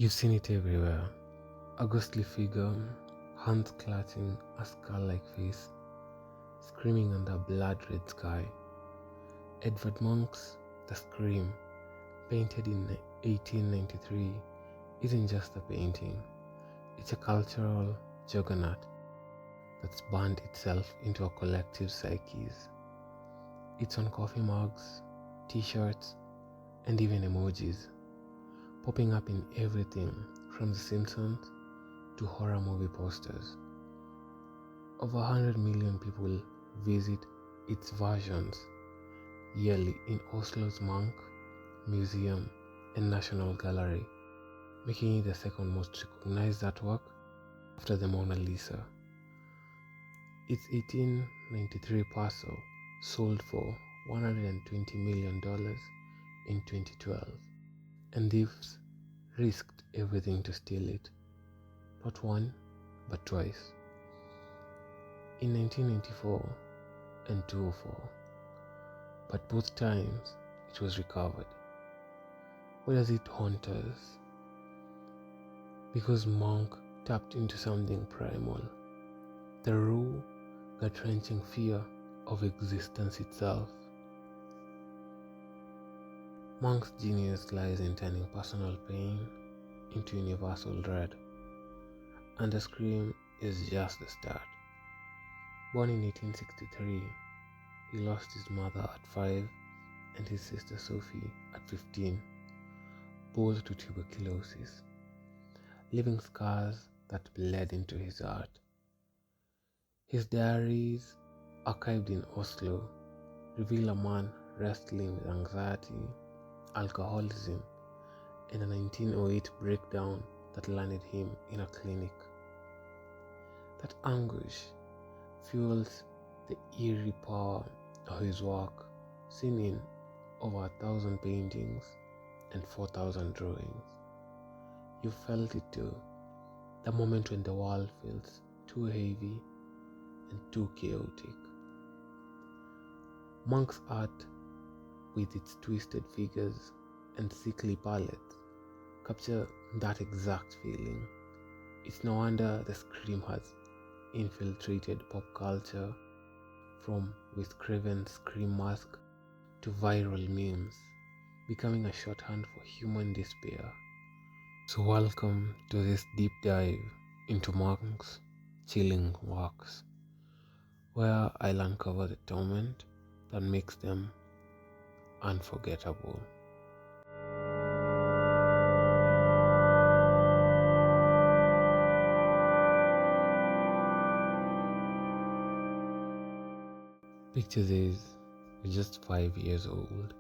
You've seen it everywhere. A ghostly figure, hands clutching a skull-like face, screaming under a blood-red sky. Edvard Munch's The Scream, painted in 1893, isn't just a painting. It's a cultural juggernaut that's burned itself into our collective psyches. It's on coffee mugs, t-shirts, and even emojis, popping up in everything from The Simpsons to horror movie posters. Over 100 million people visit its versions yearly in Oslo's Munch Museum and National Gallery, making it the second most recognized artwork after the Mona Lisa. Its 1893 parcel sold for $120 million in 2012, and thieves risked everything to steal it, not one, but twice. In 1994 and 2004, but both times it was recovered. Why does it haunt us? Because Munch tapped into something primal, the raw, gut-wrenching fear of existence itself. Munch's genius lies in turning personal pain into universal dread, and The Scream is just the start. Born in 1863, he lost his mother at 5 and his sister Sophie at 15, both to tuberculosis, leaving scars that bled into his art. His diaries, archived in Oslo, reveal a man wrestling with anxiety, alcoholism, and a 1908 breakdown that landed him in a clinic. That anguish fuels the eerie power of his work, seen in over 1,000 paintings and 4,000 drawings. You felt it too, the moment when the world feels too heavy and too chaotic. Munch's art, with its twisted figures and sickly palettes, capture that exact feeling. It's no wonder The Scream has infiltrated pop culture, from Wes Craven's Scream mask to viral memes, becoming a shorthand for human despair. So welcome to this deep dive into Munch's chilling works, where I'll uncover the torment that makes them unforgettable. Picture this: you're just 5 years old,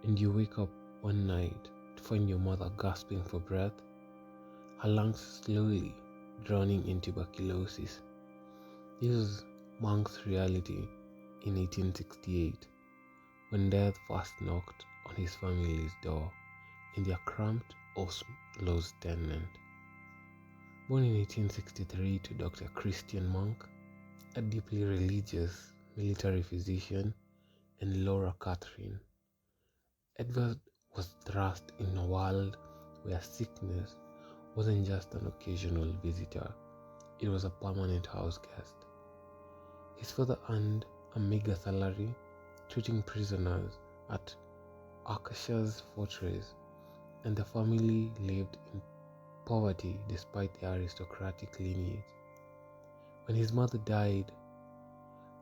and you wake up one night to find your mother gasping for breath, her lungs slowly drowning in tuberculosis. This was Munch's reality in 1868, when death first knocked on his family's door in their cramped Oslo's tenement. Born in 1863 to Dr. Christian Munch, a deeply religious military physician, and Laura Catherine, Edvard was thrust in a world where sickness wasn't just an occasional visitor, it was a permanent house guest. His father earned a meager salary treating prisoners at Acacia's fortress, and the family lived in poverty despite their aristocratic lineage. When his mother died,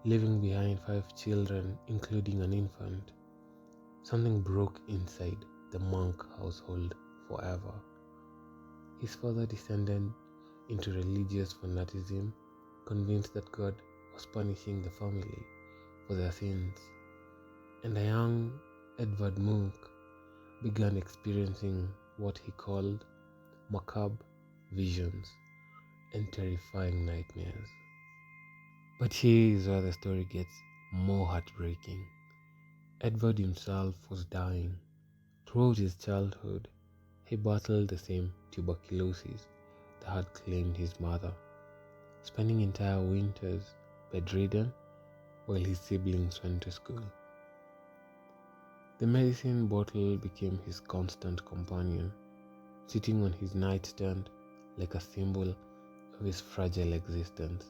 leaving behind 5 children, including an infant, something broke inside the Munch household forever. His father descended into religious fanaticism, convinced that God was punishing the family for their sins, and a young Edvard Munch began experiencing what he called macabre visions and terrifying nightmares. But here is where the story gets more heartbreaking. Edvard himself was dying. Throughout his childhood, he battled the same tuberculosis that had claimed his mother, spending entire winters bedridden while his siblings went to school. The medicine bottle became his constant companion, sitting on his nightstand like a symbol of his fragile existence.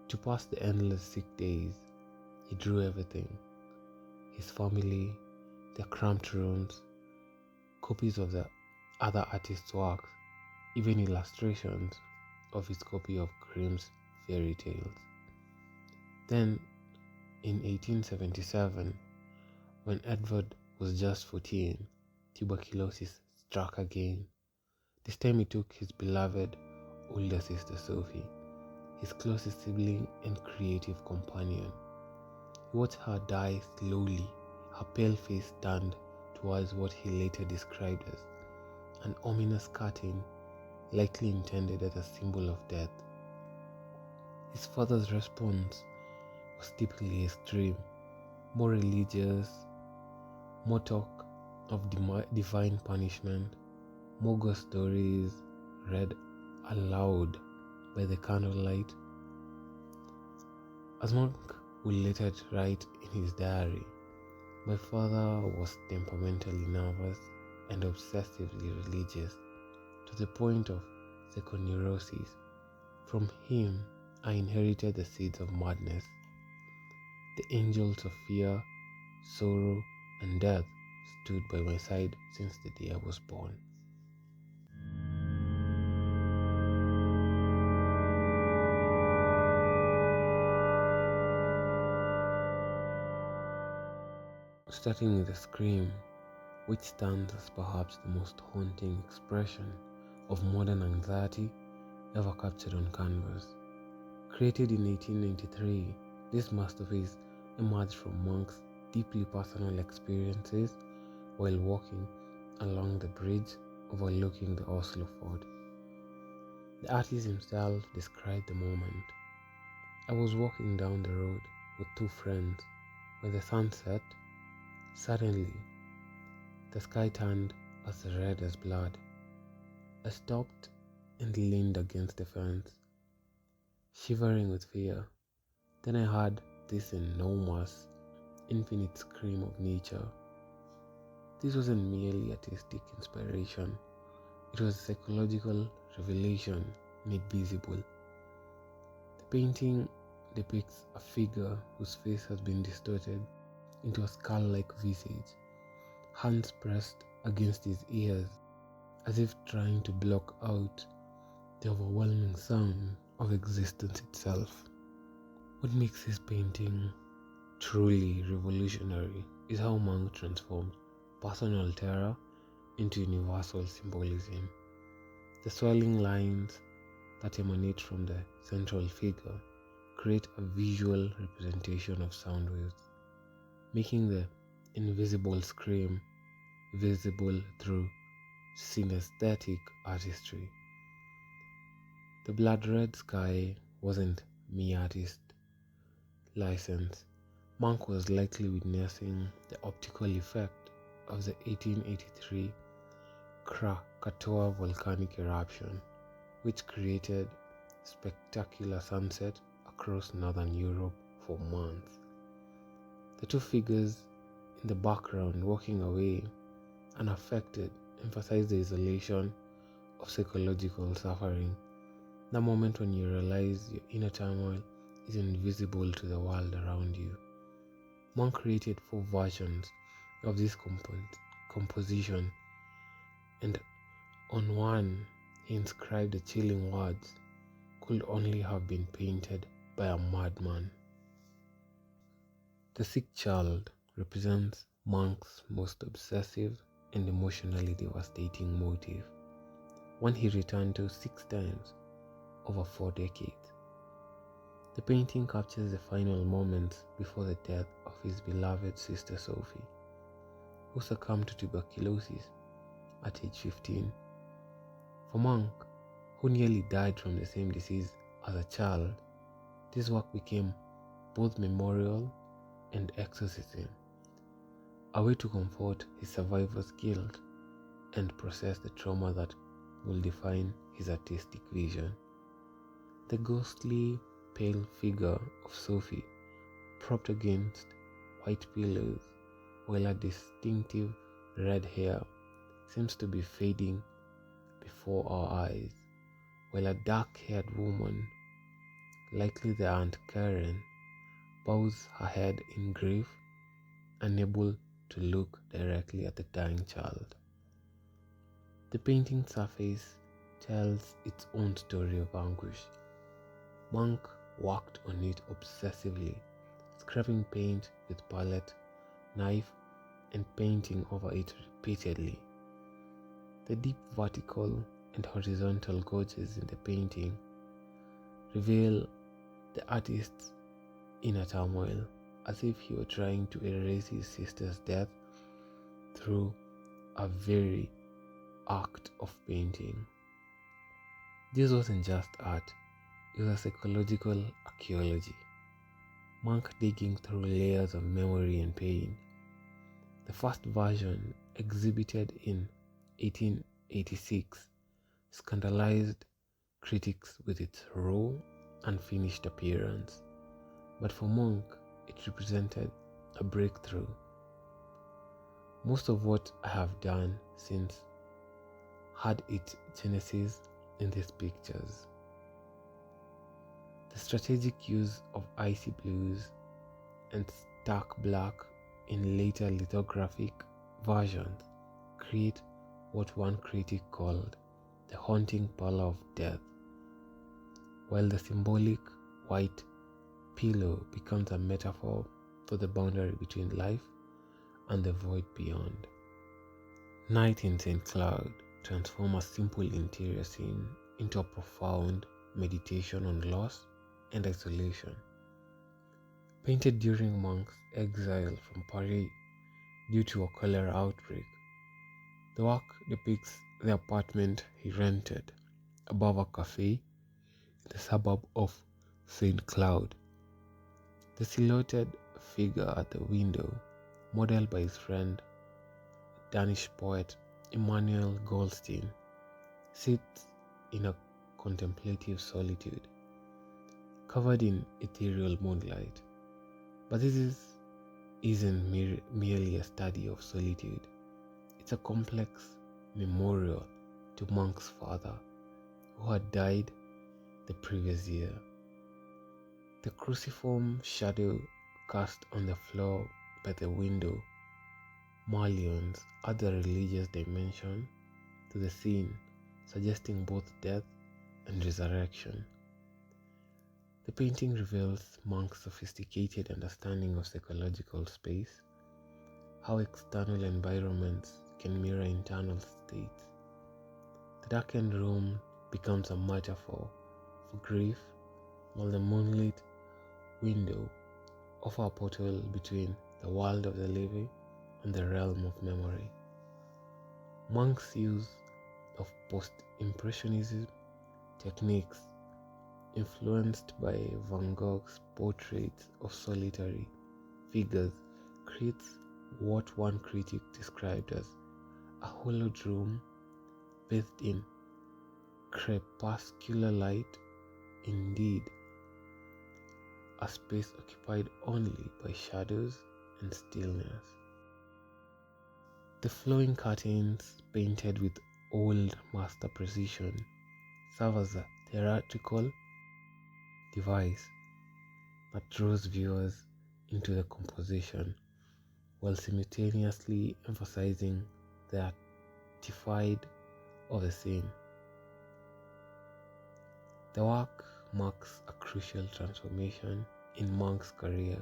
To pass the endless sick days, he drew everything: his family, their cramped rooms, copies of the other artists' works, even illustrations of his copy of Grimm's fairy tales. Then, in 1877, when Edvard was just 14, tuberculosis struck again. This time he took his beloved older sister Sophie, his closest sibling and creative companion. He watched her die slowly, her pale face turned towards what he later described as an ominous curtain, likely intended as a symbol of death. His father's response was typically extreme, more religious, more talk of divine punishment, more ghost stories read aloud by the candlelight. As Monk would later write in his diary, my father was temperamentally nervous and obsessively religious, to the point of psychoneurosis. From him, I inherited the seeds of madness. The angels of fear, sorrow, and death stood by my side since the day I was born. Starting with the scream, which stands as perhaps the most haunting expression of modern anxiety ever captured on canvas. Created in 1893, this masterpiece emerged from Monk's deeply personal experiences while walking along the bridge overlooking the Oslo fort. The artist himself described the moment. I was walking down the road with two friends when the sun set. Suddenly, the sky turned as red as blood. I stopped and leaned against the fence, shivering with fear. Then I heard this enormous, infinite scream of nature. This wasn't merely artistic inspiration, it was a psychological revelation made visible. The painting depicts a figure whose face has been distorted into a skull-like visage, hands pressed against his ears, as if trying to block out the overwhelming sound of existence itself. What makes his painting truly revolutionary is how Munch transformed personal terror into universal symbolism. The swirling lines that emanate from the central figure create a visual representation of sound waves, making the invisible scream visible through synesthetic artistry. The blood red sky wasn't mere artist license. Munch was likely witnessing the optical effect of the 1883 Krakatoa volcanic eruption, which created spectacular sunset across northern Europe for months. The two figures in the background walking away, unaffected, emphasize the isolation of psychological suffering, the moment when you realize your inner turmoil is invisible to the world around you. Munch created 4 versions of this composition, and on one he inscribed the chilling words, "Could only have been painted by a madman." The sick child represents Munch's most obsessive and emotionally devastating motive, one he returned to 6 times over 4 decades. The painting captures the final moments before the death of his beloved sister Sophie, who succumbed to tuberculosis at age 15. For Munch, who nearly died from the same disease as a child, this work became both memorial and exorcism, a way to comfort his survivor's guilt and process the trauma that will define his artistic vision. The ghostly, pale figure of Sophie, propped against white pillows, while her distinctive red hair seems to be fading before our eyes, while a dark-haired woman, likely the Aunt Karen, bows her head in grief, unable to look directly at the dying child. The painting surface tells its own story of anguish. Munch worked on it obsessively, scrubbing paint with palette, knife, and painting over it repeatedly. The deep vertical and horizontal gorges in the painting reveal the artist's inner turmoil, as if he were trying to erase his sister's death through a very act of painting. This wasn't just art, it was a psychological archaeology. Munch digging through layers of memory and pain. The first version, exhibited in 1886, scandalized critics with its raw, unfinished appearance. But for Munch, it represented a breakthrough. Most of what I have done since had its genesis in these pictures. The strategic use of icy blues and stark black in later lithographic versions create what one critic called the haunting pallor of death, while the symbolic white pillow becomes a metaphor for the boundary between life and the void beyond. Night in St. Cloud transforms a simple interior scene into a profound meditation on loss and isolation. Painted during Munch's exile from Paris due to a cholera outbreak, the work depicts the apartment he rented above a cafe in the suburb of St. Cloud. The silhouetted figure at the window, modeled by his friend, Danish poet Immanuel Goldstein, sits in a contemplative solitude, covered in ethereal moonlight. But this isn't merely a study of solitude. It's a complex memorial to Munch's father, who had died the previous year. The cruciform shadow cast on the floor by the window mullions add a religious dimension to the scene, suggesting both death and resurrection. The painting reveals Munch's sophisticated understanding of psychological space, how external environments can mirror internal states. The darkened room becomes a metaphor for grief, while the moonlit window offers a portal between the world of the living and the realm of memory. Munch's use of post-impressionism techniques, influenced by Van Gogh's portraits of solitary figures, creates what one critic described as a hollowed room bathed in crepuscular light, indeed, a space occupied only by shadows and stillness. The flowing curtains, painted with old master precision, serve as a theatrical device that draws viewers into the composition while simultaneously emphasizing the artified of the scene. The work marks a crucial transformation in Munch's career,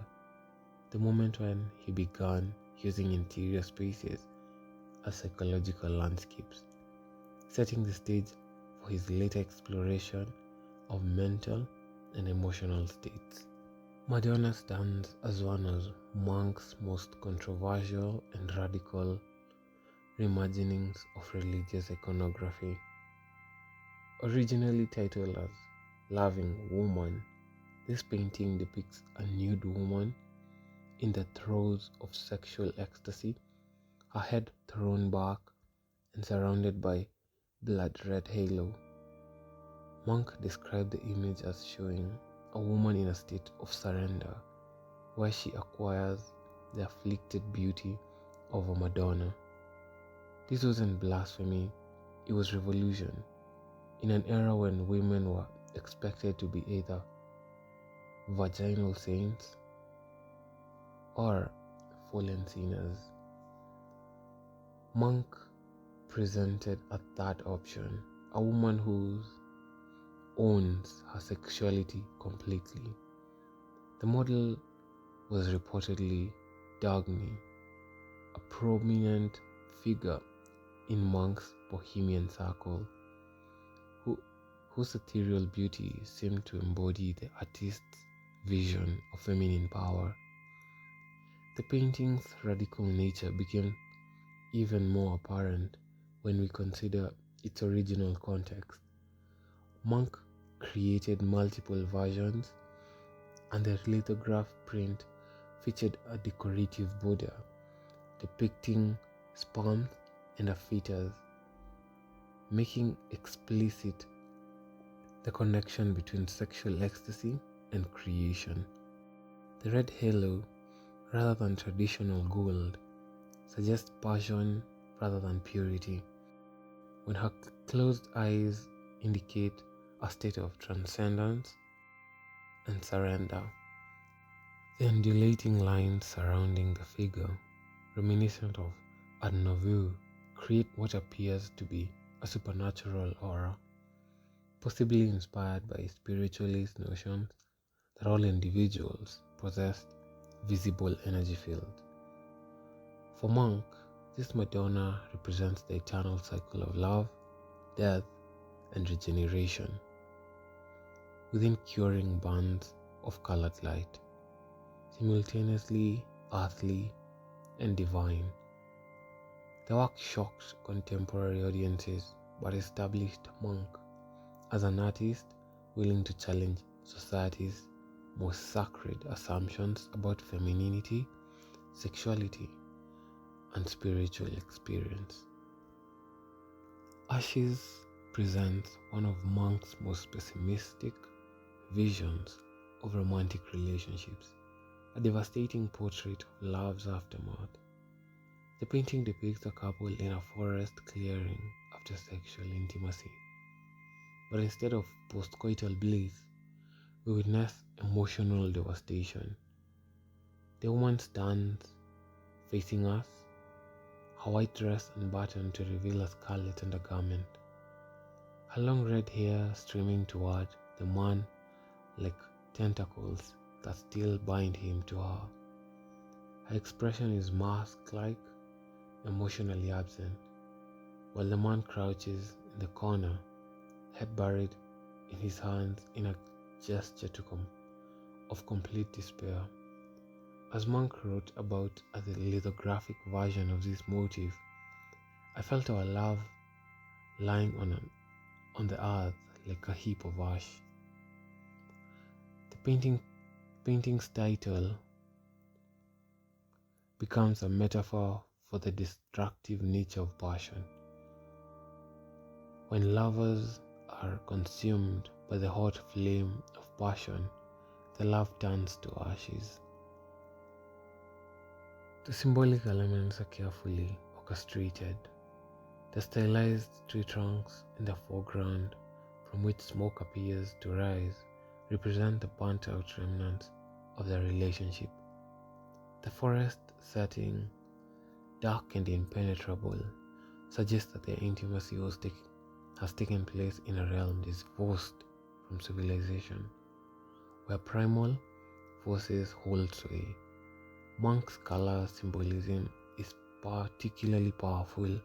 the moment when he began using interior spaces as psychological landscapes, setting the stage for his later exploration of mental and emotional states. Madonna stands as one of Munch's most controversial and radical reimaginings of religious iconography. Originally titled as Loving Woman, this painting depicts a nude woman in the throes of sexual ecstasy, her head thrown back and surrounded by blood-red halo. Munch described the image as showing a woman in a state of surrender, where she acquires the afflicted beauty of a Madonna. This wasn't blasphemy, it was revolution. In an era when women were expected to be either vaginal saints or fallen sinners, Monk presented a third option, a woman who owns her sexuality completely. The model was reportedly Dagny, a prominent figure in Monk's bohemian circle, whose ethereal beauty seemed to embody the artist's vision of feminine power. The painting's radical nature became even more apparent when we consider its original context. Monk created multiple versions, and the lithograph print featured a decorative Buddha depicting sperms and a fetus, making explicit the connection between sexual ecstasy and creation. The red halo, rather than traditional gold, suggests passion rather than purity, when her closed eyes indicate a state of transcendence and surrender. The undulating lines surrounding the figure, reminiscent of Art Nouveau, create what appears to be a supernatural aura, possibly inspired by spiritualist notions that all individuals possessed visible energy fields. For Monk, this Madonna represents the eternal cycle of love, death, and regeneration within curing bands of colored light, simultaneously earthly and divine. The work shocked contemporary audiences but established Monk as an artist willing to challenge society's most sacred assumptions about femininity, sexuality, and spiritual experience. Ashes presents one of Monk's most pessimistic visions of romantic relationships, a devastating portrait of love's aftermath. The painting depicts a couple in a forest clearing after sexual intimacy. But instead of postcoital bliss, we witness emotional devastation. The woman stands facing us, her white dress unbuttoned to reveal a scarlet undergarment, her long red hair streaming toward the man like tentacles that still bind him to her. Her expression is mask-like, emotionally absent, while the man crouches in the corner, head buried in his hands in a gesture of complete despair. As Monk wrote about the lithographic version of this motif, I felt our love lying on the earth like a heap of ash. The painting's title becomes a metaphor for the destructive nature of passion. When lovers are consumed by the hot flame of passion, the love turns to ashes. The symbolic elements are carefully orchestrated. The stylized tree trunks in the foreground, from which smoke appears to rise, represent the burnt-out remnants of the relationship. The forest setting, dark and impenetrable, suggests that their intimacy has taken place in a realm divorced from civilization, where primal forces hold sway. Monk's color symbolism is particularly powerful,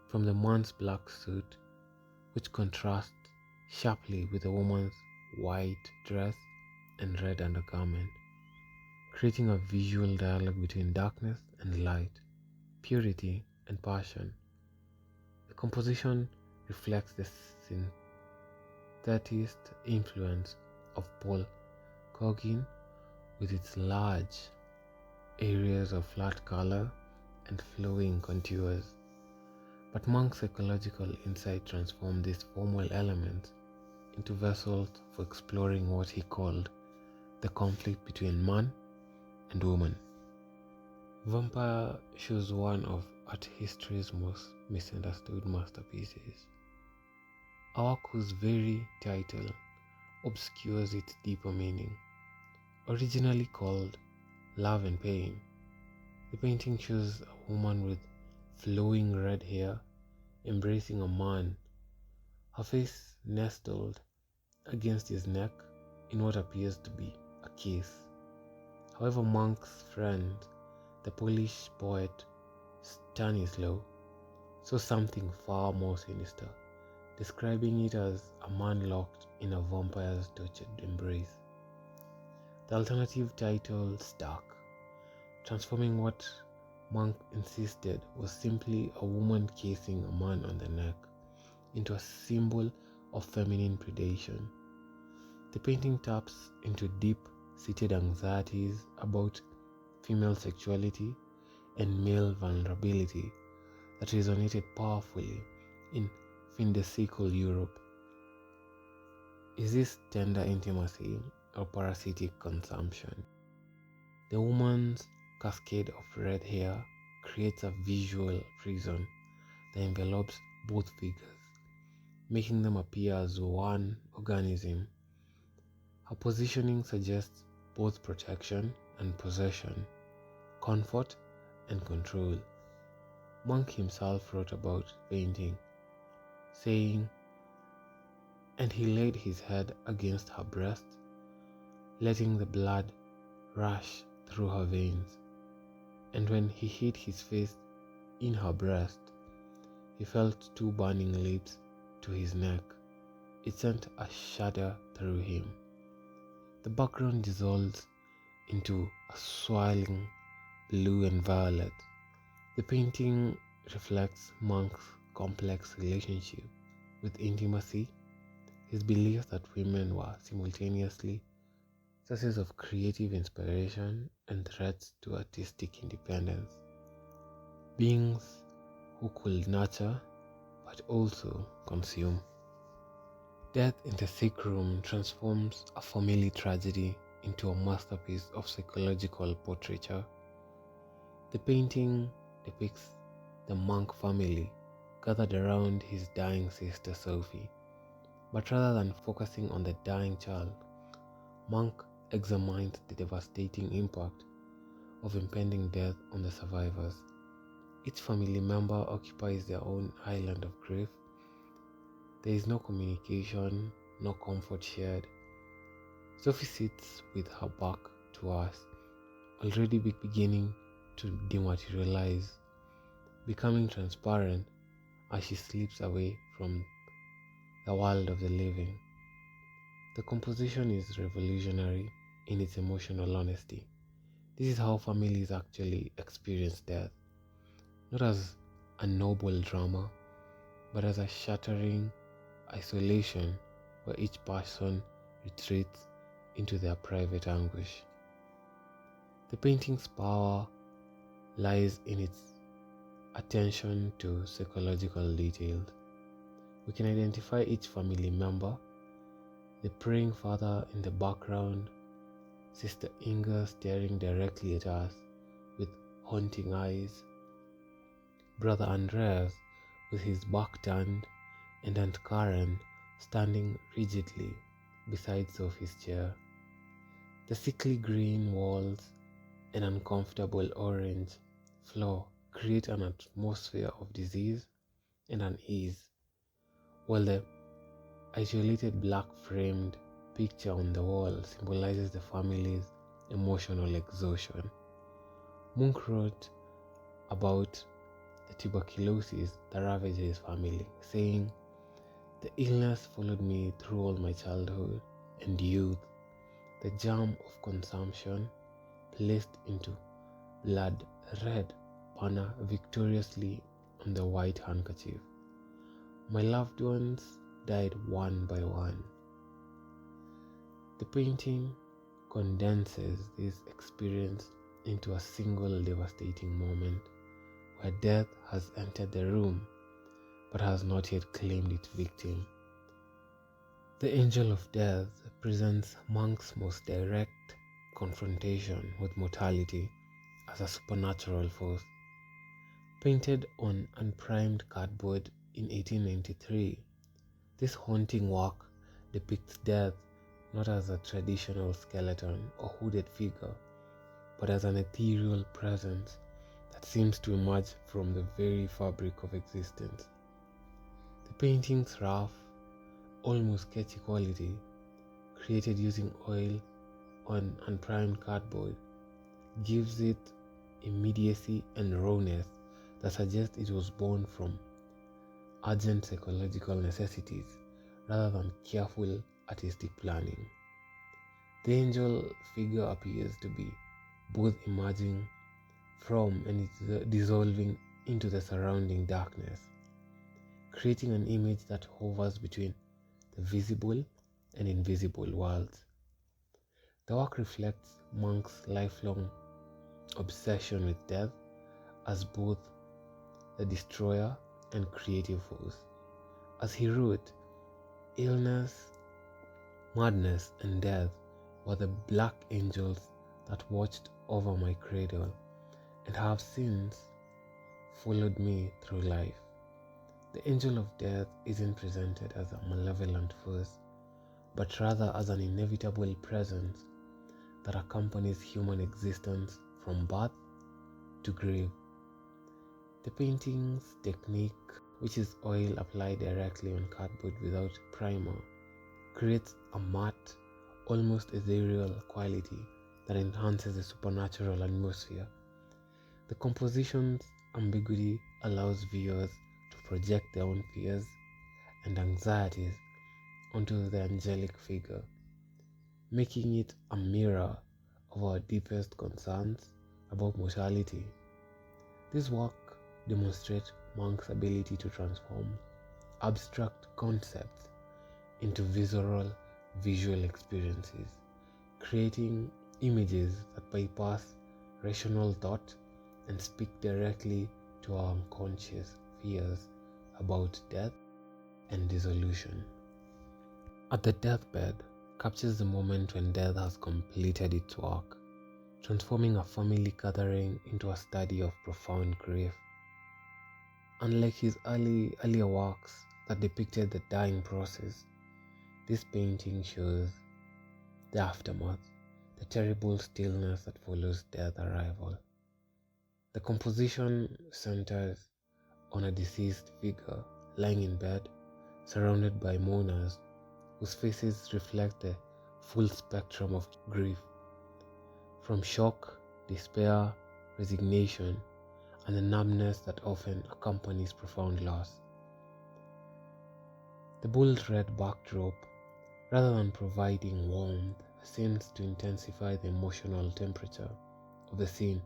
from the man's black suit, which contrasts sharply with the woman's white dress and red undergarment, creating a visual dialogue between darkness and light, purity and passion. The composition reflects the synthetist influence of Paul Gauguin, with its large areas of flat color and flowing contours. But Monk's psychological insight transformed these formal elements into vessels for exploring what he called the conflict between man and woman. Vampire shows one of at history's most misunderstood masterpieces. Awaku's very title obscures its deeper meaning. Originally called Love and Pain, the painting shows a woman with flowing red hair embracing a man, her face nestled against his neck in what appears to be a kiss. However, Munch's friend, the Polish poet Stanislaw, saw something far more sinister, describing it as a man locked in a vampire's tortured embrace. The alternative title stuck, transforming what Munch insisted was simply a woman kissing a man on the neck into a symbol of feminine predation. The painting taps into deep-seated anxieties about female sexuality and male vulnerability that resonated powerfully in fin-de-siècle Europe. Is this tender intimacy or parasitic consumption? The woman's cascade of red hair creates a visual prison that envelops both figures, making them appear as one organism. Her positioning suggests both protection and possession, comfort and control. Munch himself wrote about painting, saying, "And he laid his head against her breast, letting the blood rush through her veins. And when he hid his face in her breast, he felt two burning lips to his neck. It sent a shudder through him." The background dissolves into a swirling blue and violet. The painting reflects Munch's complex relationship with intimacy, his belief that women were simultaneously sources of creative inspiration and threats to artistic independence, beings who could nurture but also consume. Death in the Sick Room transforms a family tragedy into a masterpiece of psychological portraiture. The painting depicts the Munch family gathered around his dying sister Sophie, but rather than focusing on the dying child, Munch examines the devastating impact of impending death on the survivors. Each family member occupies their own island of grief. There is no communication, no comfort shared. Sophie sits with her back to us, already beginning to dematerialize, becoming transparent as she slips away from the world of the living. The composition is revolutionary in its emotional honesty. This is how families actually experience death, not as a noble drama, but as a shattering isolation where each person retreats into their private anguish. The painting's power lies in its attention to psychological details. We can identify each family member: the praying father in the background, Sister Inga staring directly at us with haunting eyes, Brother Andreas with his back turned, and Aunt Karen standing rigidly beside Sophie's chair. The sickly green walls and uncomfortable orange floor create an atmosphere of disease and unease, while the isolated black-framed picture on the wall symbolizes the family's emotional exhaustion. Munch wrote about the tuberculosis that ravaged his family, saying, "The illness followed me through all my childhood and youth. The germ of consumption placed into blood-red banner victoriously on the white handkerchief. My loved ones died one by one." The painting condenses this experience into a single devastating moment where death has entered the room but has not yet claimed its victim. The Angel of Death presents Munch's most direct confrontation with mortality as a supernatural force. Painted on unprimed cardboard in 1893, this haunting work depicts death not as a traditional skeleton or hooded figure, but as an ethereal presence that seems to emerge from the very fabric of existence. The painting's rough, almost sketchy quality, created using oil on unprimed cardboard, gives it immediacy and rawness that suggests it was born from urgent psychological necessities rather than careful artistic planning. The angel figure appears to be both emerging from and dissolving into the surrounding darkness, creating an image that hovers between the visible and invisible worlds. The work reflects Munch's lifelong obsession with death as both the destroyer and creative force. As he wrote, illness, madness, and death were the black angels that watched over my cradle and have since followed me through life. The angel of death isn't presented as a malevolent force, but rather as an inevitable presence that accompanies human existence from birth to grave. The painting's technique, which is oil applied directly on cardboard without primer, creates a matte, almost ethereal quality that enhances the supernatural atmosphere. The composition's ambiguity allows viewers to project their own fears and anxieties onto the angelic figure, making it a mirror of our deepest concerns about mortality. This work demonstrates Munch's ability to transform abstract concepts into visceral visual experiences, creating images that bypass rational thought and speak directly to our unconscious fears about death and dissolution. At the deathbed captures the moment when death has completed its work, transforming a family gathering into a study of profound grief. Unlike his earlier works that depicted the dying process, this painting shows the aftermath, the terrible stillness that follows death's arrival. The composition centers on a deceased figure lying in bed, surrounded by mourners whose faces reflect the full spectrum of grief, from shock, despair, resignation, and the numbness that often accompanies profound loss. The bold red backdrop, rather than providing warmth, seems to intensify the emotional temperature of the scene,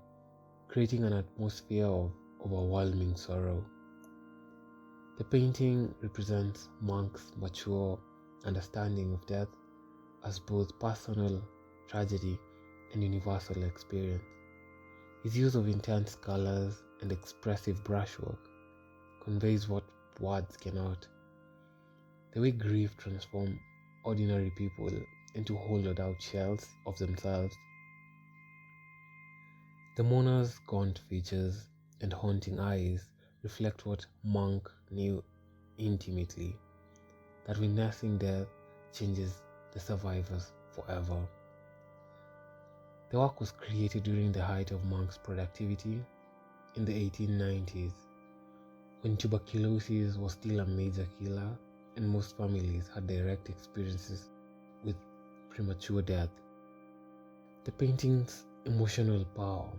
creating an atmosphere of overwhelming sorrow. The painting represents Munch's mature understanding of death as both personal tragedy and universal experience. His use of intense colors and expressive brushwork conveys what words cannot. The way grief transforms ordinary people into hollowed out shells of themselves. The mourner's gaunt features and haunting eyes reflect what Munch knew intimately, that witnessing death changes the survivors forever. The work was created during the height of Munch's productivity in the 1890s, when tuberculosis was still a major killer and most families had direct experiences with premature death. The painting's emotional power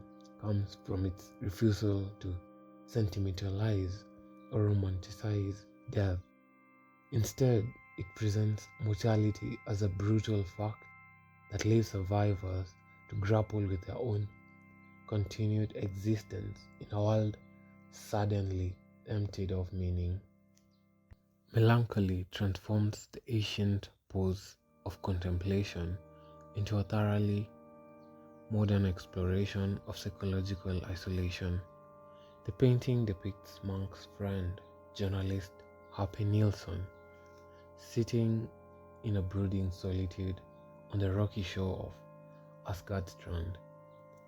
comes from its refusal to sentimentalize or romanticize death. Instead, it presents mortality as a brutal fact that leaves survivors to grapple with their own continued existence in a world suddenly emptied of meaning. Melancholy transforms the ancient pose of contemplation into a thoroughly modern exploration of psychological isolation. The painting depicts Munch's friend, journalist Happy Nilsson, sitting in a brooding solitude on the rocky shore of Asgard Strand.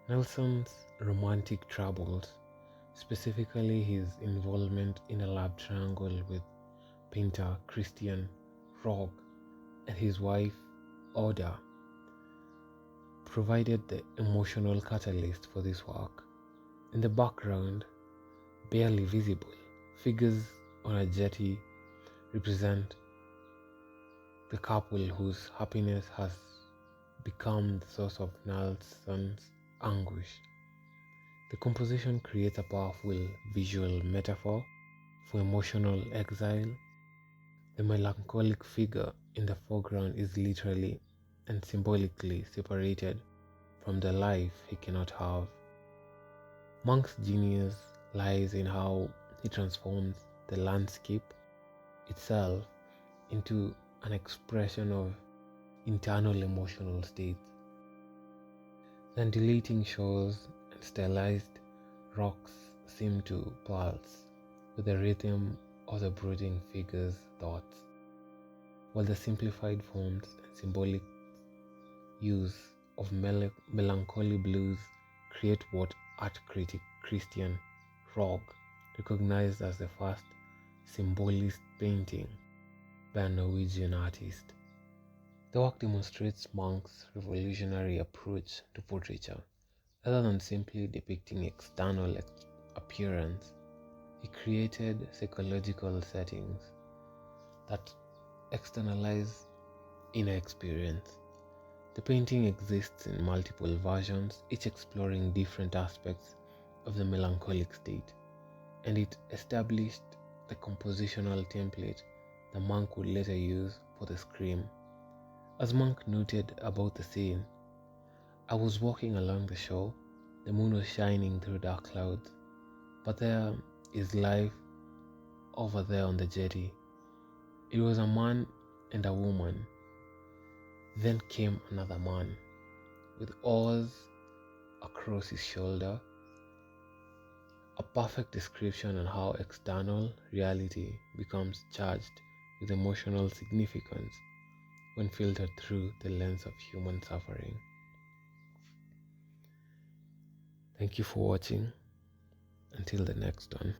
Nilsson's romantic troubles specifically his involvement in a love triangle with painter Christian Rogge and his wife Oda, provided the emotional catalyst for this work. In the background, barely visible, figures on a jetty represent the couple whose happiness has become the source of Nelson's anguish. The composition creates a powerful visual metaphor for emotional exile. The melancholic figure in the foreground is literally and symbolically separated from the life he cannot have. Munch's genius lies in how he transforms the landscape itself into an expression of internal emotional states. The undulating shores and stylized rocks seem to pulse with the rhythm of the brooding figure's thoughts, while the simplified forms and symbolic use of melancholy blues create what art critic Christian Rogge recognized as the first symbolist painting by a Norwegian artist. The work demonstrates Munch's revolutionary approach to portraiture. Rather than simply depicting external appearance, he created psychological settings that externalize inner experience. The painting exists in multiple versions, each exploring different aspects of the melancholic state, and it established the compositional template the monk would later use for the scream. As Munch noted about the scene, I was walking along the shore, the moon was shining through dark clouds, but there is life over there on the jetty. It was a man and a woman. Then came another man, with oars across his shoulder, a perfect description on how external reality becomes charged with emotional significance when filtered through the lens of human suffering. Thank you for watching. Until the next one.